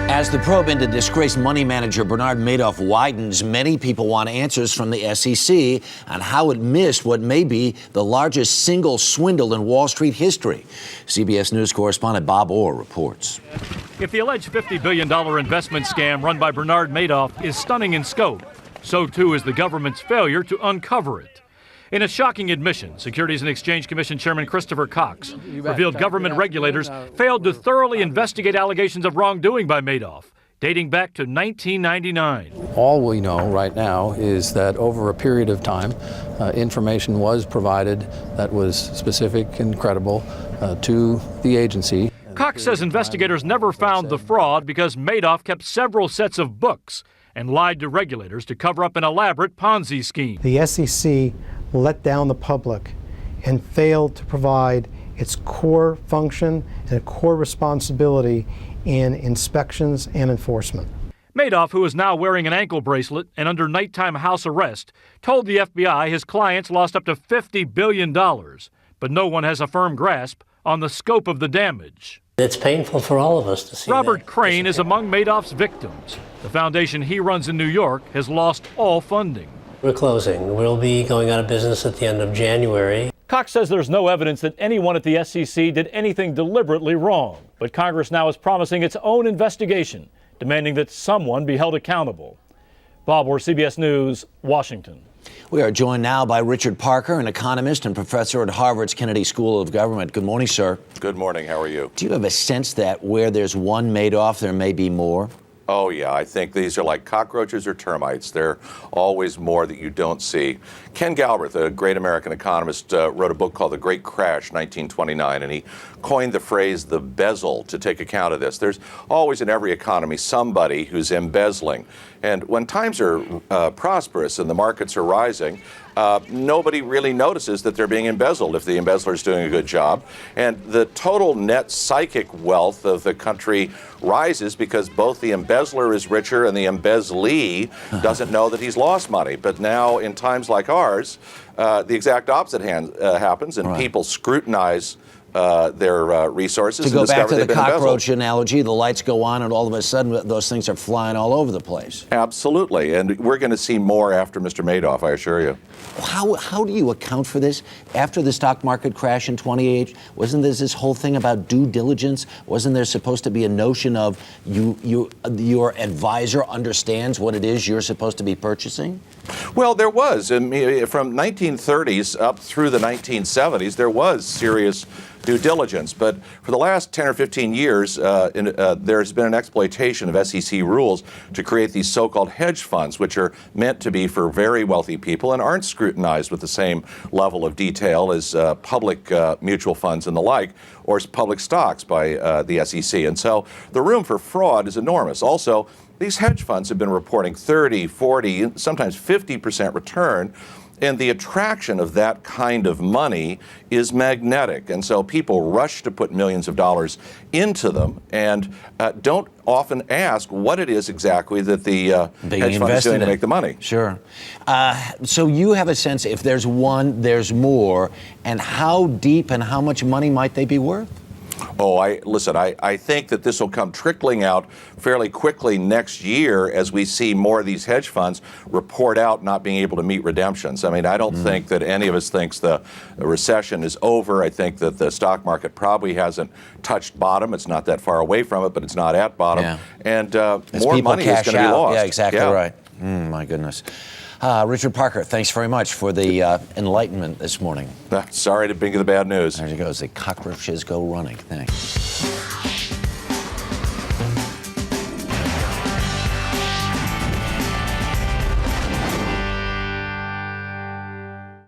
As the probe into disgraced money manager Bernard Madoff widens, many people want answers from the SEC on how it missed what may be the largest single swindle in Wall Street history. CBS News correspondent Bob Orr reports. If the alleged $50 billion investment scam run by Bernard Madoff is stunning in scope, so too is the government's failure to uncover it. In a shocking admission, Securities and Exchange Commission Chairman Christopher Cox revealed government regulators failed to thoroughly investigate allegations of wrongdoing by Madoff, dating back to 1999. All we know right now is that over a period of time, information was provided that was specific and credible to the agency. Cox says investigators never found the fraud because Madoff kept several sets of books and lied to regulators to cover up an elaborate Ponzi scheme. The SEC let down the public and failed to provide its core function and core responsibility in inspections and enforcement. Madoff, who is now wearing an ankle bracelet and under nighttime house arrest, told the FBI his clients lost up to $50 billion, but no one has a firm grasp on the scope of the damage. It's painful for all of us to see. Robert Crane is among Madoff's victims. The foundation he runs in New York has lost all funding. We're closing. We'll be going out of business at the end of January. Cox says there's no evidence that anyone at the SEC did anything deliberately wrong, but Congress now is promising its own investigation, demanding that someone be held accountable. Bob Orr, CBS News, Washington. We are joined now by Richard Parker, an economist and professor at Harvard's Kennedy School of Government. Good morning, sir. Good morning. How are you? Do you have a sense that where there's one Madoff, there may be more? Oh, yeah. I think these are like cockroaches or termites. There are always more that you don't see. Ken Galbraith, a great American economist, wrote a book called The Great Crash, 1929, and he coined the phrase the bezel to take account of this. There's always in every economy somebody who's embezzling. And when times are prosperous and the markets are rising, nobody really notices that they're being embezzled if the embezzler is doing a good job. And the total net psychic wealth of the country rises because both the embezzler is richer and the embezzlee doesn't know that he's lost money. But now in times like ours, the exact opposite happens, and people scrutinize their resources. To go back to the cockroach analogy, the lights go on and all of a sudden those things are flying all over the place. Absolutely. And we're going to see more after Mr. Madoff, I assure you. How do you account for this? After the stock market crash in 2008, wasn't there this whole thing about due diligence? Wasn't there supposed to be a notion of your advisor understands what it is you're supposed to be purchasing? Well, there was. From 1930s up through the 1970s, there was serious due diligence. But for the last 10 or 15 years, there's been an exploitation of SEC rules to create these so-called hedge funds, which are meant to be for very wealthy people and aren't scrutinized with the same level of detail as public mutual funds and the like, or public stocks by the SEC. And so the room for fraud is enormous. Also, these hedge funds have been reporting 30, 40, sometimes 50% return. And the attraction of that kind of money is magnetic. And so people rush to put millions of dollars into them and don't often ask what it is exactly that the hedge fund is doing to make the money. Sure. So you have a sense if there's one, there's more. And how deep and how much money might they be worth? Oh, I think that this will come trickling out fairly quickly next year as we see more of these hedge funds report out not being able to meet redemptions. I mean, I don't think that any of us thinks the recession is over. I think that the stock market probably hasn't touched bottom. It's not that far away from it, but it's not at bottom. Yeah. And more money is going to be lost. Yeah, exactly right. My goodness. Richard Parker, thanks very much for the enlightenment this morning. Sorry to bring you the bad news. There you go. The cockroaches go running. Thanks.